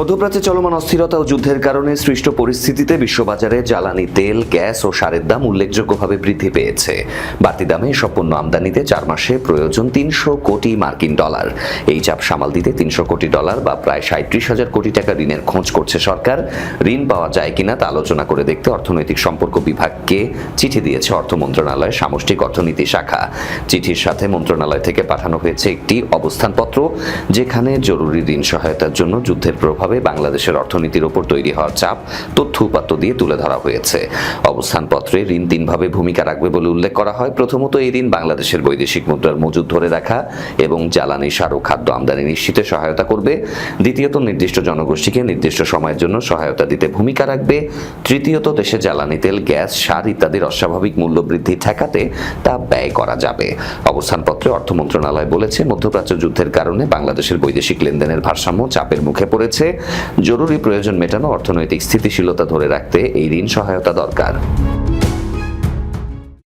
মধ্যপ্রাচ্যে চলমান অস্থিরতা ও যুদ্ধের কারণে সৃষ্ট পরিস্থিতিতে বিশ্ববাজারে জ্বালানি তেল, গ্যাস ও সারের দাম উল্লেখযোগ্যভাবে বৃদ্ধি পেয়েছে। বাড়তি দামে এসব পণ্য আমদানিতে 4 মাসে প্রয়োজন 300 কোটি মার্কিন ডলার। এই চাপ সামাল দিতে 300 কোটি ডলার বা প্রায় 37,000 কোটি টাকা ঋণের খোঁজ করছে সরকার। ঋণ পাওয়া যায় কিনা তা আলোচনা করে দেখতে অর্থনৈতিক সম্পর্ক বিভাগকে চিঠি দিয়েছে অর্থ মন্ত্রণালয়ের সামষ্টিক অর্থনীতি শাখা। চিঠির সাথে মন্ত্রণালয় থেকে পাঠানো হয়েছে একটি অবস্থানপত্র, যেখানে জরুরি ঋণ সহায়তার জন্য যুদ্ধের প্রভাবে বাংলাদেশের অর্থনীতির ওপর তৈরি হওয়ার চাপ তথ্য উপাত্ত দিয়ে তুলে ধরা হয়েছে। অবস্থানপত্রে ঋণ 3 ভাবে ভূমিকা রাখবে বলে উল্লেখ করা হয়। প্রথমত, এই ঋণ বাংলাদেশের বৈদেশিক মুদ্রার মজুদ ধরে রাখা এবং জ্বালানি, সার ও খাদ্য আমদানি নিশ্চিতে সহায়তা করবে। দ্বিতীয়ত, নির্দিষ্ট জনগোষ্ঠীকে নির্দিষ্ট সময়ের জন্য সহায়তা দিতে ভূমিকা রাখবে। তৃতীয়ত, দেশে জ্বালানি তেল, গ্যাস, সার ইত্যাদির অস্বাভাবিক মূল্য বৃদ্ধি ঠেকাতে তা ব্যয় করা যাবে। অবস্থানপত্রে অর্থ মন্ত্রণালয় বলেছে, মধ্যপ্রাচ্য যুদ্ধের কারণে বাংলাদেশের বৈদেশিক লেনদেনের ভারসাম্য চাপের মুখে পড়েছে। জরুরি প্রয়োজন মেটানো, অর্থনৈতিক স্থিতিশীলতা ধরে রাখতে এই ঋণ সহায়তা দরকার।